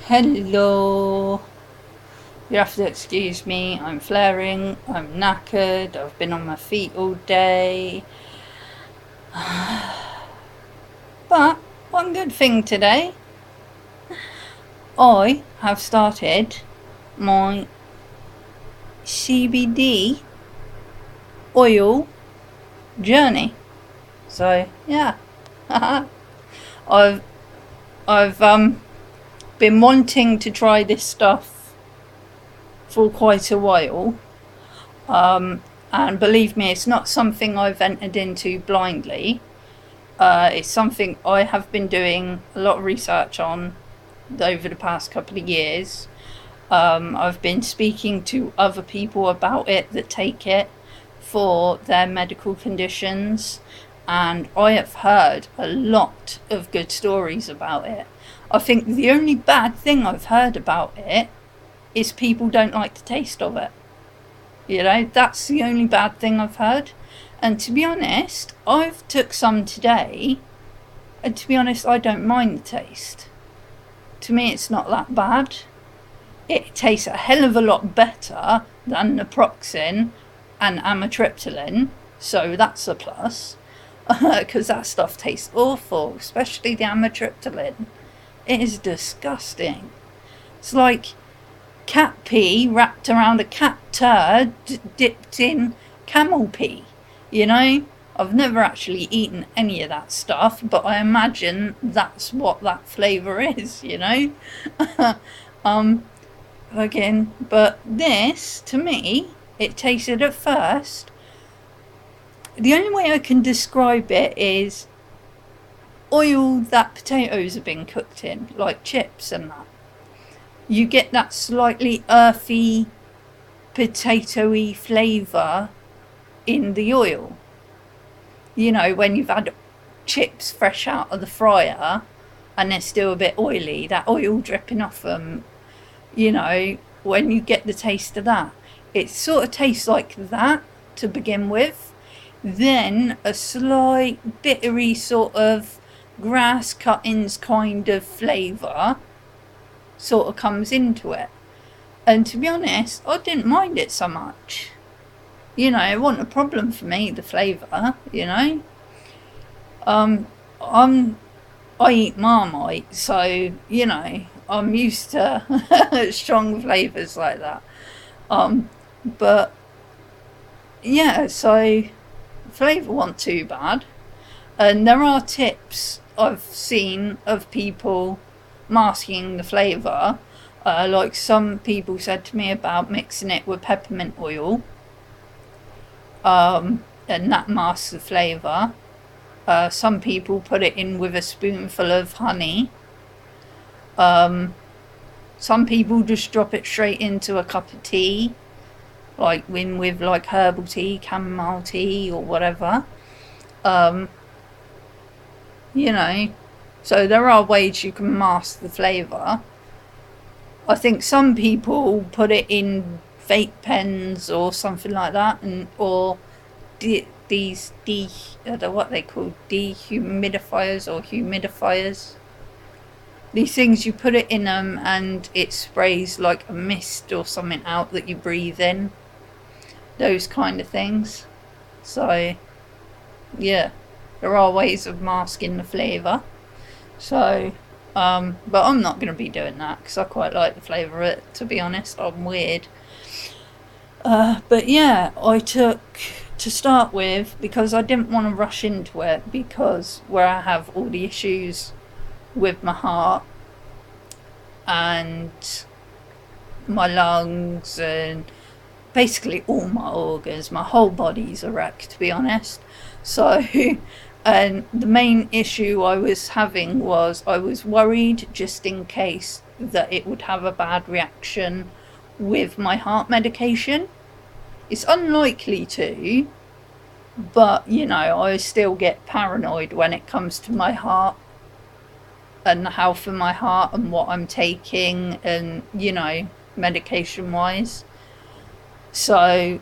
Hello. You have to excuse me. I'm flaring. I'm knackered. I've been on my feet all day. But one good thing today, I have started my CBD oil journey. So yeah, I've I've been wanting to try this stuff for quite a while. And believe me, it's not something I've entered into blindly. It's something I have been doing a lot of research on over the past couple of years. I've been speaking to other people about it that take it for their medical conditions, and I have heard a lot of good stories about it. I think the only bad thing I've heard about it is people don't like the taste of it. That's the only bad thing I've heard. And to be honest, I've took some today, and to be honest, I don't mind the taste. To me, it's not that bad. It tastes a hell of a lot better than naproxen and amitriptyline, so that's a plus. Because that stuff tastes awful, especially the amitriptyline. It is disgusting. It's like cat pee wrapped around a cat turd dipped in camel pee. I've never actually eaten any of that stuff, but I imagine that's what that flavour is. Again, but this, to me, it tasted at first. The only way I can describe it is oil that potatoes have been cooked in, like chips and that. You get that slightly earthy, potatoey flavour in the oil. When you've had chips fresh out of the fryer and they're still a bit oily, that oil dripping off them, when you get the taste of that, it sort of tastes like that to begin with. Then a slight bittery sort of grass cuttings kind of flavour sort of comes into it. And to be honest, I didn't mind it so much. It wasn't a problem for me, the flavour, I eat Marmite, so, I'm used to strong flavours like that. But, yeah, so, flavour wasn't too bad. And there are tips I've seen of people masking the flavour. Like some people said to me about mixing it with peppermint oil. And that masks the flavour. Some people put it in with a spoonful of honey. Some people just drop it straight into a cup of tea, like with like herbal tea, chamomile tea, or whatever. So there are ways you can mask the flavour. I think some people put it in vape pens or something like that, or these what they call dehumidifiers or humidifiers. These things, you put it in them and it sprays like a mist or something out that you breathe in. Those kind of things. So, yeah, there are ways of masking the flavour. So, but I'm not going to be doing that because I quite like the flavour of it, to be honest. I'm weird. But yeah, I took, to start with, because I didn't want to rush into it, because where I have all the issues with my heart and my lungs and basically all my organs, my whole body's a wreck, to be honest. So, and the main issue I was having was I was worried just in case that it would have a bad reaction with my heart medication. It's unlikely to, but I still get paranoid when it comes to my heart and the health of my heart and what I'm taking and medication wise. So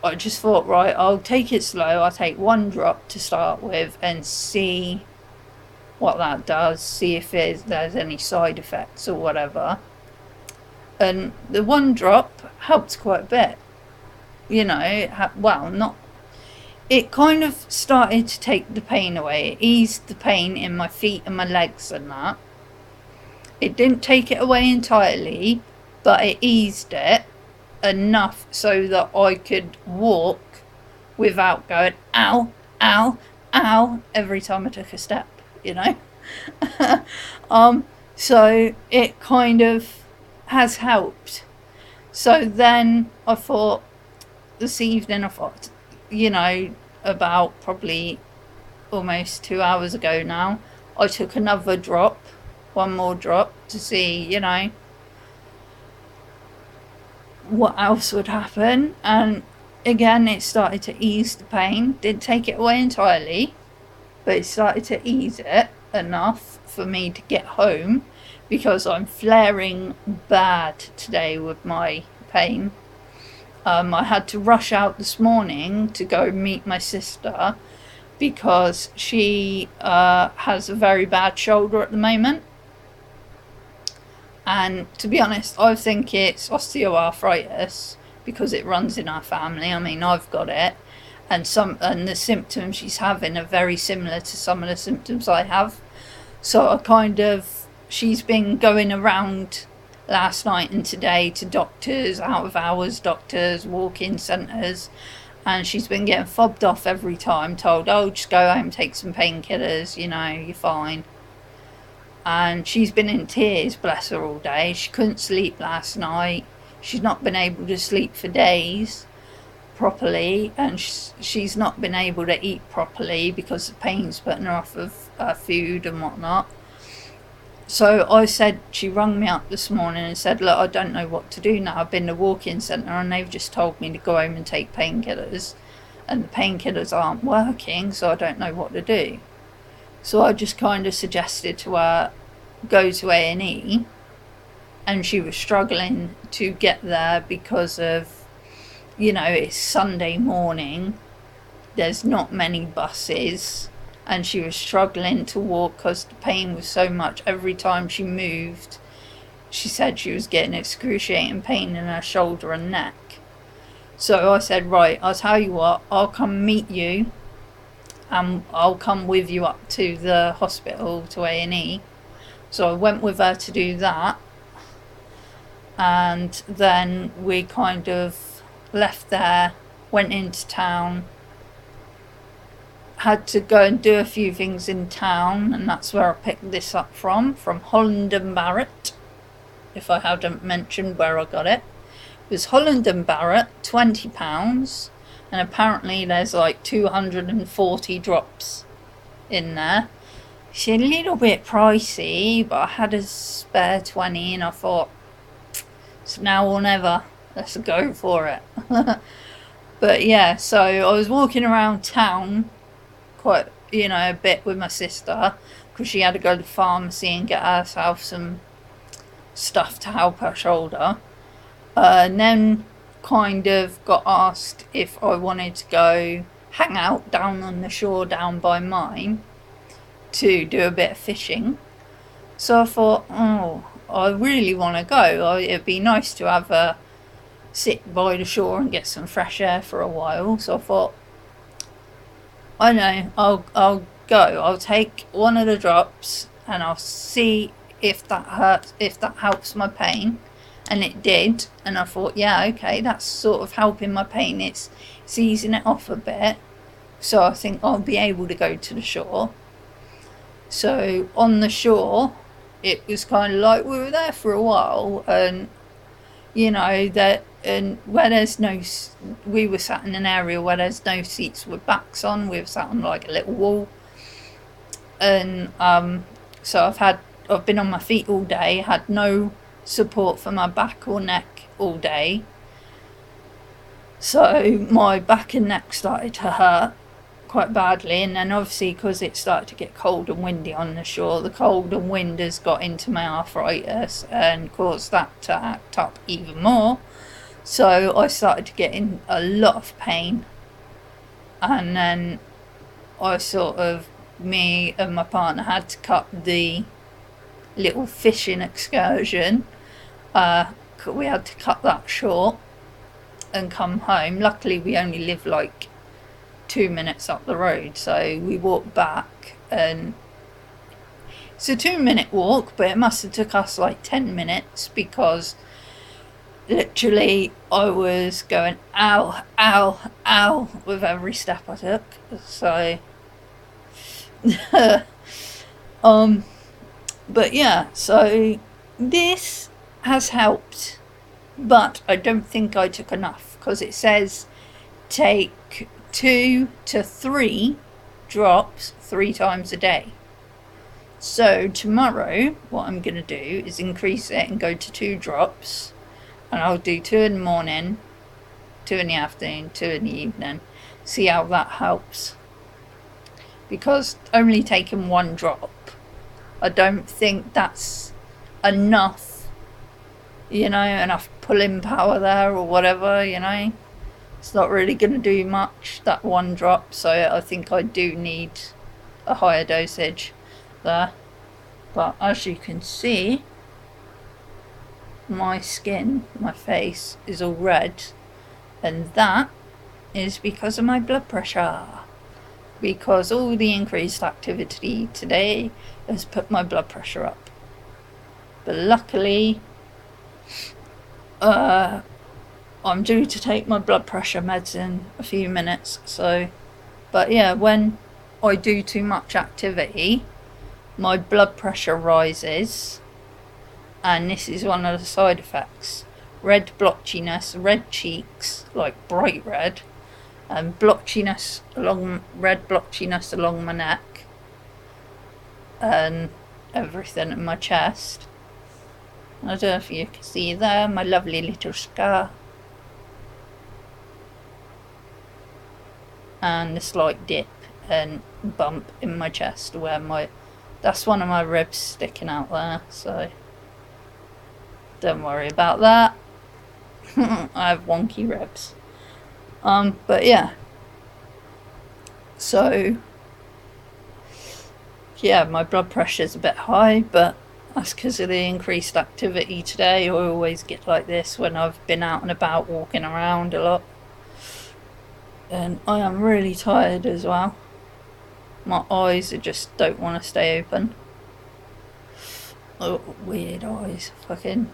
I just thought, right, I'll take it slow. I'll take one drop to start with and see what that does, see if there's any side effects or whatever. And the one drop helped quite a bit. You know, well, not. It kind of started to take the pain away. It eased the pain in my feet and my legs and that. It didn't take it away entirely, but it eased it enough so that I could walk without going ow, ow, ow every time I took a step, you know. So it kind of has helped. So then I thought, this evening, I thought, you know, about probably almost 2 hours ago now, I took another drop, one more drop, to see, you know, what else would happen. And again, it started to ease the pain. Didn't take it away entirely, but it started to ease it enough for me to get home, because I'm flaring bad today with my pain. I had to rush out this morning to go meet my sister because she has a very bad shoulder at the moment. And to be honest, I think it's osteoarthritis because it runs in our family. I mean, I've got it, and the symptoms she's having are very similar to some of the symptoms I have. So she's been going around last night and today to doctors, out of hours doctors, walk-in centres, and she's been getting fobbed off every time, told, oh, just go home, take some painkillers, you know, you're fine. And she's been in tears, bless her, all day. She couldn't sleep last night. She's not been able to sleep for days properly, and she's not been able to eat properly because the pain's putting her off of food and whatnot. So I said, she rung me up this morning and said, look, I don't know what to do now. I've been to walk-in centre and they've just told me to go home and take painkillers, and the painkillers aren't working, so I don't know what to do. So I just kind of suggested to her, go to A&E, and she was struggling to get there because of, you know, it's Sunday morning, there's not many buses, and she was struggling to walk because the pain was so much. Every time she moved, she said she was getting excruciating pain in her shoulder and neck. So I said, right, I'll tell you what, I'll come meet you, and I'll come with you up to the hospital, to A&E. So I went with her to do that, and then we kind of left there, went into town, had to go and do a few things in town, and that's where I picked this up from Holland and Barrett, if I hadn't mentioned where I got it. It was Holland and Barrett, £20, and apparently there's like 240 drops in there. It's a little bit pricey, but I had a spare 20 and I thought, it's now or never, let's go for it. But yeah, so I was walking around town quite, you know, a bit with my sister, because she had to go to the pharmacy and get herself some stuff to help her shoulder, and then kind of got asked if I wanted to go hang out down on the shore down by mine to do a bit of fishing. So I thought, oh, I really want to go. It'd be nice to have a sit by the shore and get some fresh air for a while. So I thought, I know, I'll go. I'll take one of the drops and I'll see if that hurts, if that helps my pain. And it did, and I thought, yeah, okay, that's sort of helping my pain. It's easing it off a bit. So I think I'll be able to go to the shore. So on the shore, it was kind of like we were there for a while, and you know that, and where there's no, we were sat in an area where there's no seats with backs on. We were sat on like a little wall, and so I've been on my feet all day, had no support for my back or neck all day, so my back and neck started to hurt quite badly. And then obviously, because it started to get cold and windy on the shore, the cold and wind has got into my arthritis and caused that to act up even more. So I started to get in a lot of pain, and then I sort of me and my partner had to cut the little fishing excursion. We had to cut that short and come home. Luckily we only live like 2 minutes up the road, so we walked back, and it's a 2-minute walk, but it must have took us like 10 minutes because literally I was going ow, ow, ow with every step I took. So but yeah, so this has helped, but I don't think I took enough, because it says take 2 to 3 drops 3 times a day. So tomorrow what I'm going to do is increase it and go to 2 drops, and I'll do 2 in the morning, 2 in the afternoon, 2 in the evening, see how that helps. Because only taking 1 drop, I don't think that's enough, you know, enough pulling power there or whatever, you know. It's not really going to do much, that 1 drop, so I think I do need a higher dosage there. But as you can see, my skin, my face is all red, and that is because of my blood pressure. Because all the increased activity today has put my blood pressure up. But luckily, I'm due to take my blood pressure meds in a few minutes. So, but yeah, when I do too much activity, my blood pressure rises, and this is one of the side effects: red blotchiness, red cheeks, like bright red, and blotchiness along, red blotchiness along my neck and everything in my chest. I don't know if you can see there my lovely little scar, and a slight dip and bump in my chest where that's one of my ribs sticking out there, so don't worry about that. I have wonky ribs. But yeah, so yeah, my blood pressure's a bit high, but that's because of the increased activity today. I always get like this when I've been out and about walking around a lot, and I am really tired as well. My eyes just don't want to stay open. Oh, weird eyes, fucking.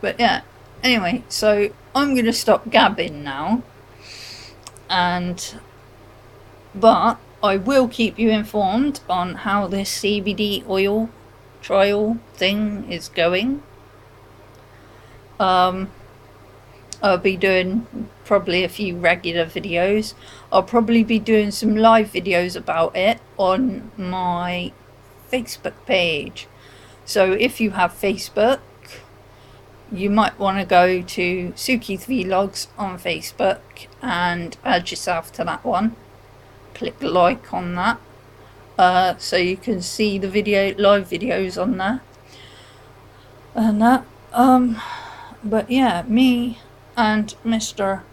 But yeah, anyway, so I'm gonna stop gabbing now, but I will keep you informed on how this CBD oil trial thing is going. I'll be doing probably a few regular videos. I'll probably be doing some live videos about it on my Facebook page. So if you have Facebook, you might want to go to Suki's Vlogs on Facebook and add yourself to that one. Click like on that, so you can see the live videos on there and that. But yeah, me and Sir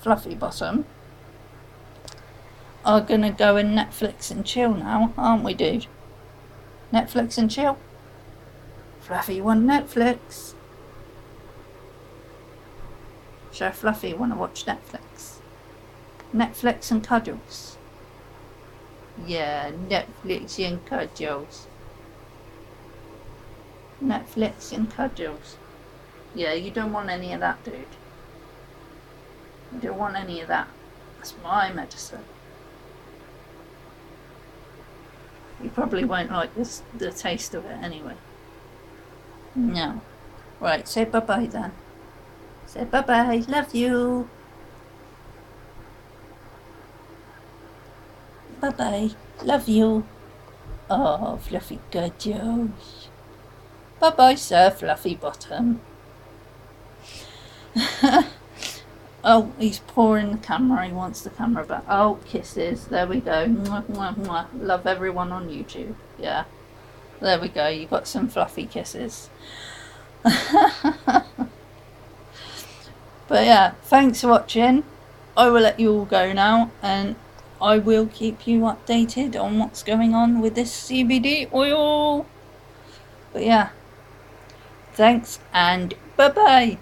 Fluffy Bottom are gonna go and Netflix and chill now, aren't we, dude? Netflix and chill. Fluffy want Netflix. Sir Fluffy wanna watch Netflix. Netflix and cuddles. Yeah, Netflix and cuddles. Netflix and cuddles. Yeah, you don't want any of that, dude. You don't want any of that. That's my medicine. You probably won't like the taste of it anyway. No. Right, say bye-bye then. Say bye-bye. Love you. Bye-bye. Love you. Oh, Fluffy cuddles. Bye-bye, Sir Fluffy Bottom. Oh, he's pouring the camera. He wants the camera back. Oh, kisses. There we go. Mwah, mwah, mwah. Love everyone on YouTube. Yeah. There we go. You got some fluffy kisses. But yeah, thanks for watching. I will let you all go now, and I will keep you updated on what's going on with this CBD oil. But yeah, thanks and bye bye.